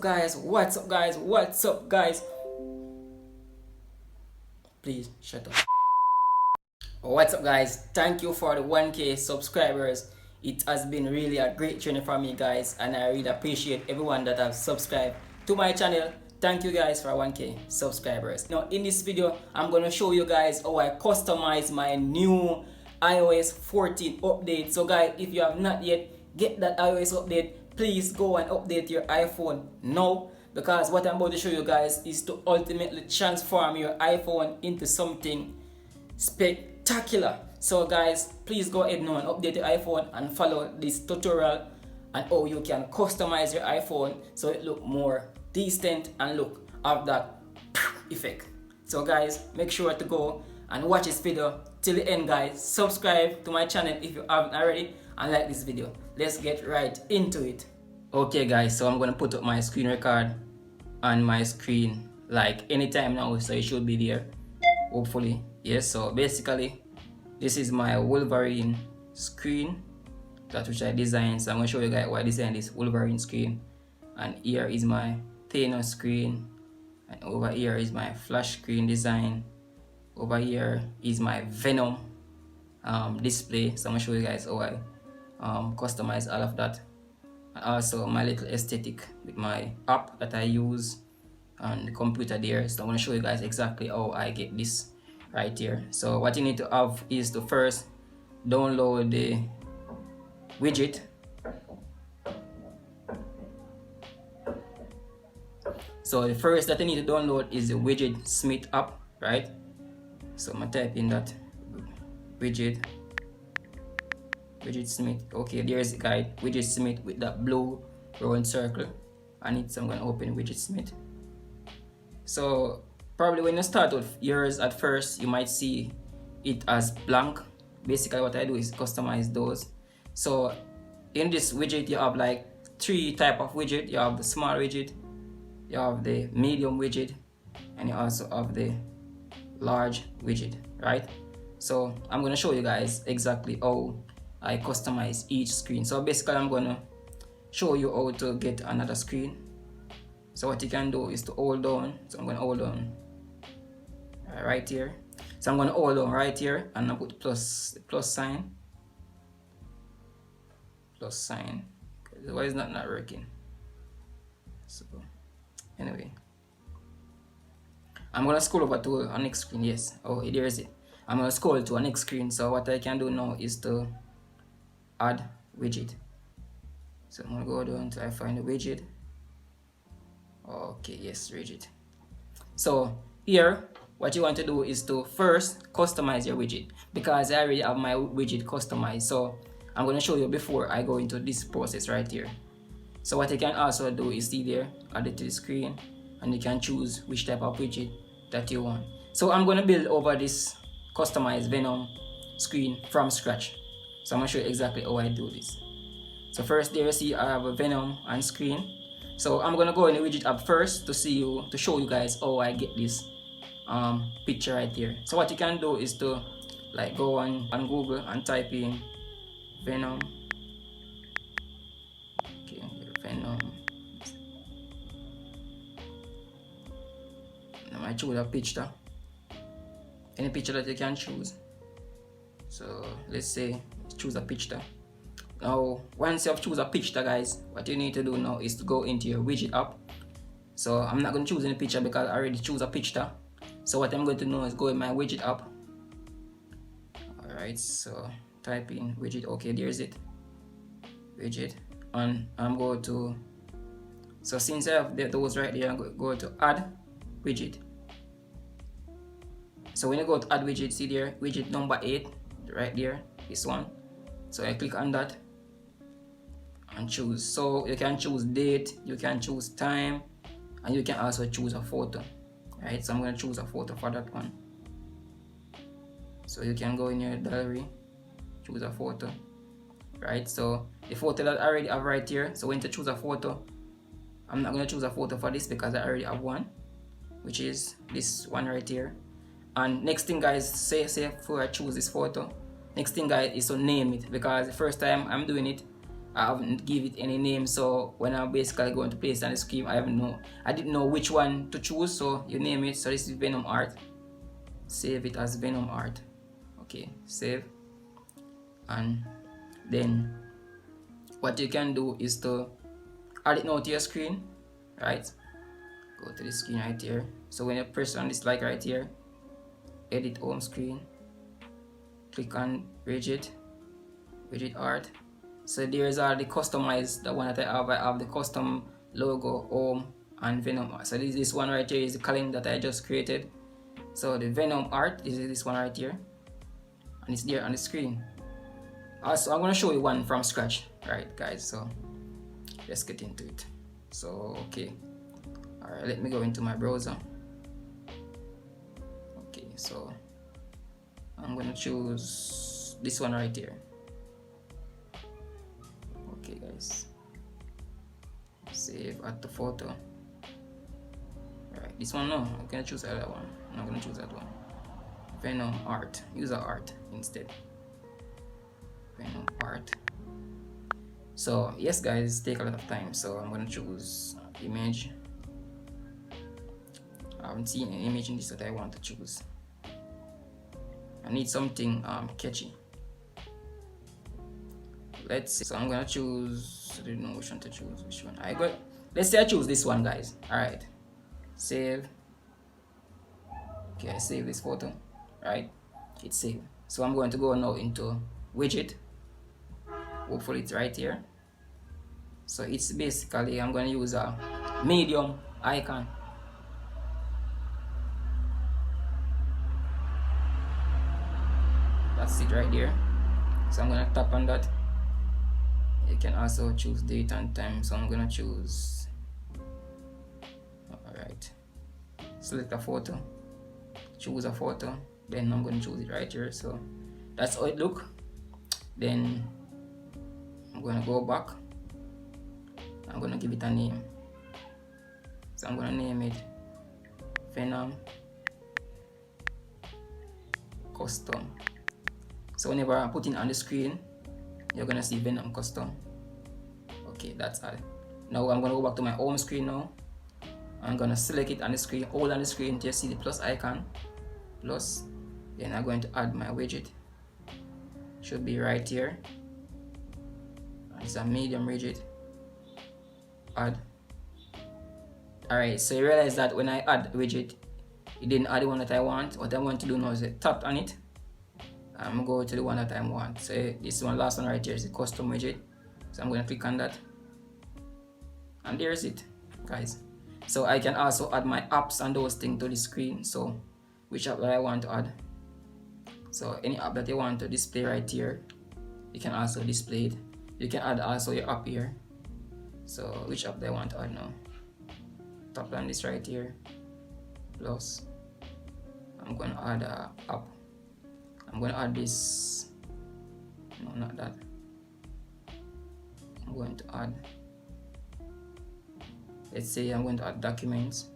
guys? What's up guys? What's up guys? Please shut up. What's up guys? Thank you for the 1k subscribers. It has been really a great journey for me guys, and I really appreciate everyone that have subscribed to my channel. Thank you guys for 1k subscribers. Now in this video I'm gonna show you guys how I customize my new iOS 14 update. So guys, if you have not yet get that iOS update, please go and update your iPhone now, because what I'm about to show you guys is to ultimately transform your iPhone into something spectacular. So guys, please go ahead now and update your iPhone and follow this tutorial on how you can customize your iPhone so it look more decent and look have that effect. So guys, make sure to go and watch this video till the end guys. Subscribe to my channel if you haven't already and like this video. Let's get right into it. Okay guys, so I'm gonna put up my screen record on my screen like anytime now, so it should be there hopefully. Yes, so basically this is my Wolverine screen that which I designed. So I'm gonna show you guys why I designed this Wolverine screen. And here is my Thanos screen, and over here is my flash screen design. Over here is my Venom display. So I'm gonna show you guys how I customize all of that, and also my little aesthetic with my app that I use on the computer there. So I'm gonna show you guys exactly how I get this right here. So what you need to have is to first download the widget. So the first that you need to download is the Widget Smith app, right? So I'm gonna type in that Widget Smith. Okay, there's the guide, Widget Smith with that blue round circle on it. So I'm gonna open Widget Smith. So probably when you start with yours at first, you might see it as blank. Basically what I do is customize those. So in this widget you have like three type of widget. You have the small widget, you have the medium widget, and you also have the large widget, right? So I'm going to show you guys exactly how I customize each screen. So basically I'm going to show you how to get another screen. So what you can do is to hold down. So I'm going to hold on right here. So I'm going to hold on right here and I put plus sign. Plus sign. Why is that not working? So anyway, I'm gonna scroll over to a next screen. Yes, oh there is it. I'm gonna scroll to a next screen. So what I can do now is to add widget. So I'm gonna go down until I find the widget. Okay, yes, widget. So here what you want to do is to first customize your widget, because I already have my widget customized. So I'm going to show you before I go into this process right here. So what you can also do is see there, add it to the screen, and you can choose which type of widget that you want. So I'm going to build over this customized Venom screen from scratch. So I'm going to show you exactly how I do this. So first there you see I have a Venom on screen. So I'm going to go in the widget app first to show you guys how I get this picture right here. So what you can do is to like go on Google and type in Venom. Okay, Venom. Now I choose a picture. Any picture that you can choose. So let's say choose a picture. Now once you have choose a picture guys, what you need to do now is to go into your widget app. So I'm not going to choose any picture because I already choose a picture. So what I'm going to do is go in my widget app. Alright, so type in widget. Okay, there's it, widget, and I'm going to, so since I have those right there, I'm going to go to add widget. So when you go to add widget, see there widget number 8 right there, this one. So I click on that and choose. So you can choose date, you can choose time, and you can also choose a photo. Right, so I'm going to choose a photo for that one. So you can go in your gallery, choose a photo, right? So the photo that I already have right here. So when to choose a photo, I'm not going to choose a photo for this because I already have one, which is this one right here. And next thing guys, say before I choose this photo, next thing guys is to name it, because the first time I'm doing it I haven't give it any name, so when I'm basically going to place on the screen, I didn't know which one to choose, so you name it. So this is Venom Art. Save it as Venom Art. Okay, save. And then what you can do is to add it now to your screen, right? Go to the screen right here. So when you press on this like right here, edit home screen, click on widget art. So there's already customized the one that I have the custom logo, home, and Venom art. So this one right here is the calendar that I just created. So the Venom art is this one right here, and it's there on the screen. Also, I'm gonna show you one from scratch, right, guys? So let's get into it. So okay, all right, let me go into my browser. Okay, so I'm gonna choose this one right here. Okay, guys, save at the photo. Right, this one, no, I'm gonna choose the other one. I'm not gonna choose that one. Venom art, user art instead. Venom art. So yes, guys, take a lot of time, so I'm gonna choose image. I haven't seen an image in this that I want to choose. I need something catchy. Let's see. So I'm gonna choose, I don't know which one to choose. Which one? Let's say I choose this one, guys. Alright. Save. Okay, I save this photo. Right? It's saved. So I'm going to go now into widget. Hopefully it's right here. So it's basically, I'm going to use a medium icon. That's it right there. So I'm going to tap on that. You can also choose date and time. So I'm going to choose, alright, select a photo, choose a photo, then I'm going to choose it right here. So that's how it look. Then I'm going to go back. I'm going to give it a name. So I'm going to name it Venom Custom. So whenever I put it on the screen, you're going to see Venom Custom. Okay, that's all. Now I'm going to go back to my home screen now. I'm going to select it on the screen, hold on the screen till you see the plus icon. Plus, then I'm going to add my widget. Should be right here. It's a medium widget. Add. Alright, so you realize that when I add widget, it didn't add the one that I want. What I'm going to do now is tap on it. I'm going to go to the one that I want. So this one, last one right here is the custom widget. So I'm going to click on that. And there's it, guys. So I can also add my apps and those things to the screen. So which app that I want to add. So any app that you want to display right here, you can also display it. You can add also your app here. So which app do I want to add now? Tap on this right here. Plus, I'm going to add a app. I'm going to add this. No, not that. I'm going to add. Let's say I'm going to add documents.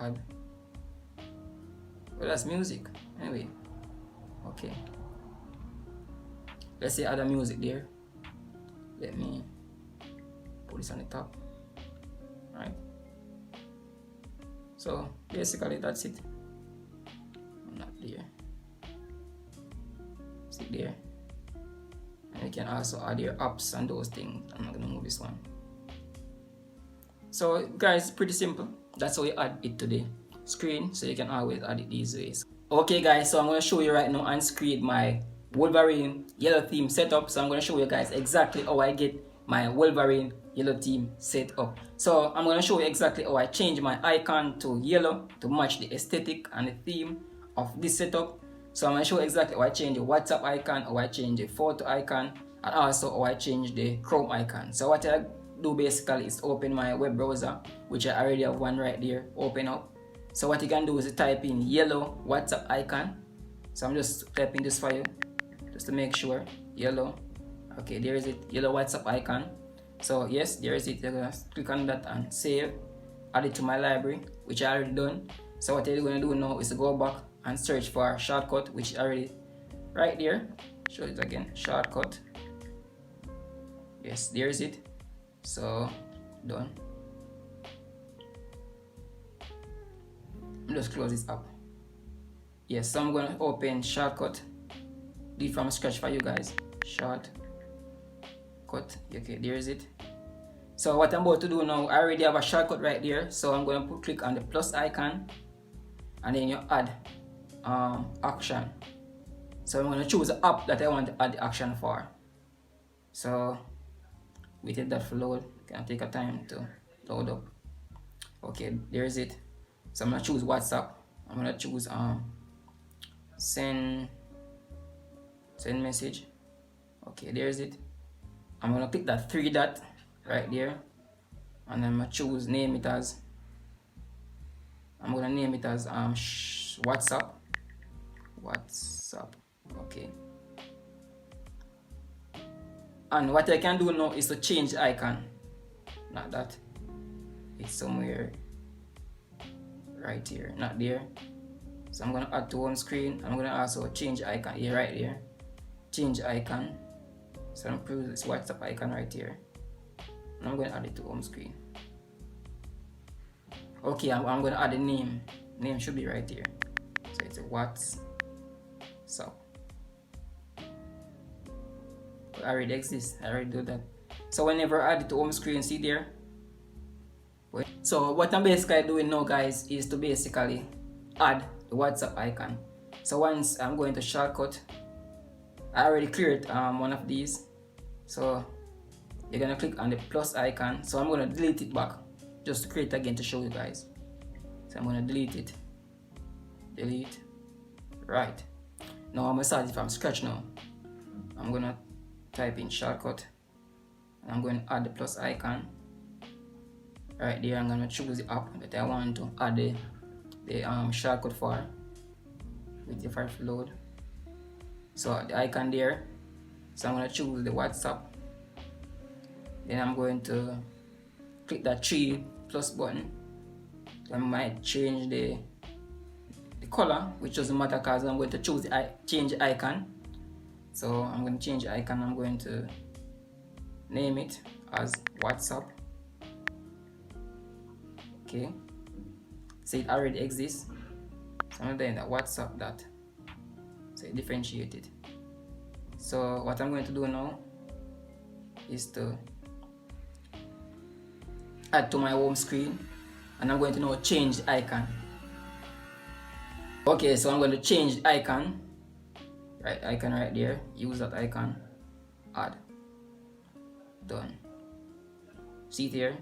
Add. Well, that's music. Anyway. Okay. Let's say add a music there. Let me put this on the top. Right. So basically that's it. Not there. See there. And you can also add your apps and those things. I'm not gonna move this one. So guys, pretty simple. That's how you add it to the screen. So you can always add it these ways. Okay guys, so I'm gonna show you right now on screen my Wolverine yellow theme setup. So I'm gonna show you guys exactly how I get my Wolverine yellow theme set up. So I'm gonna show you exactly how I change my icon to yellow to match the aesthetic and the theme of this setup. So I'm gonna show you exactly how I change the WhatsApp icon, how I change the photo icon, and also how I change the Chrome icon. So what I do basically is open my web browser, which I already have one right there, open up. So what you can do is type in yellow WhatsApp icon. So I'm just typing this for you, just to make sure, yellow. Okay, there is it, yellow WhatsApp icon. So yes, there is it. You're gonna click on that and save, add it to my library, which I already done. So what you're gonna do now is to go back and search for a shortcut, which is already right there. show it again, shortcut. Yes, there's it. So done. Just close this up. Yes, so I'm gonna open shortcut, do it from scratch for you guys. Shortcut. Okay, there's it. So what I'm about to do now, I already have a shortcut right there. So I'm gonna click on the plus icon, and then you add action. So I'm gonna choose the app that I want to add the action for. So wait that for load. Can take a time to load up. Okay, there's it. So I'm gonna choose WhatsApp. I'm gonna choose send message. Okay, there's it. I'm gonna click that three dot right there, and I'm gonna choose name it as. I'm gonna name it as WhatsApp. Okay. And what I can do now is to change the icon. Not that. It's somewhere right here, not there. So I'm gonna add to home screen. I'm gonna also change icon here, right there. Change icon. So I'm gonna put this WhatsApp icon right here. And I'm gonna add it to home screen. Okay, I'm gonna add a name. Name should be right here. So it's a WhatsApp. It already exists. I already do that. So whenever I add it to home screen, see there. So what I'm basically doing now, guys, is to basically add the WhatsApp icon. So once I'm going to shortcut, I already cleared one of these. So you're gonna click on the plus icon. So I'm gonna delete it back, just to create again to show you guys. So I'm gonna delete it. Delete. Right. Now I'm gonna start it from scratch now. I'm gonna type in shortcut, and I'm going to add the plus icon. Right there, I'm gonna choose the app that I want to add the shortcut for. With the file load. So the icon there. So I'm gonna choose the WhatsApp. Then I'm going to click that 3 plus button. I might change the color, which doesn't matter because I'm going to choose the change the icon. So I'm going to change the icon. I'm going to name it as WhatsApp. Okay. So it already exists. So I'm going to that WhatsApp dot. So it differentiated. So what I'm going to do now is to add to my home screen, and I'm going to now change the icon. Okay, so I'm going to change the icon. Right, icon right there. Use that icon. Add. Done. See it here?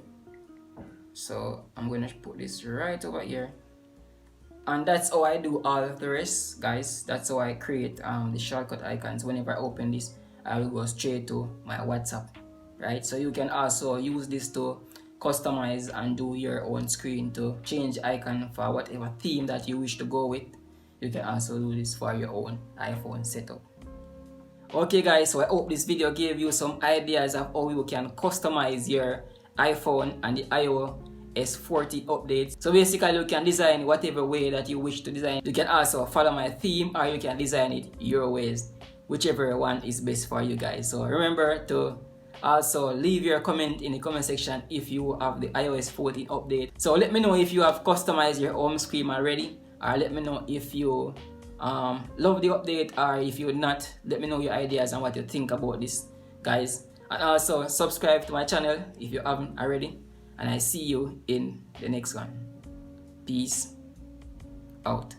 So I'm going to put this right over here. And that's how I do all of the rest, guys. That's how I create the shortcut icons. Whenever I open this, I will go straight to my WhatsApp. Right? So you can also use this to customize and do your own screen to change icon for whatever theme that you wish to go with. You can also do this for your own iPhone setup. Okay guys, so I hope this video gave you some ideas of how you can customize your iPhone and the iOS 14 updates. So basically you can design whatever way that you wish to design. You can also follow my theme, or you can design it your ways, whichever one is best for you guys. So remember to also leave your comment in the comment section if you have the iOS 14 update. So let me know if you have customized your home screen already, or let me know if you love the update, or if you're not, let me know your ideas and what you think about this, guys. And also subscribe to my channel if you haven't already, and I see you in the next one. Peace out.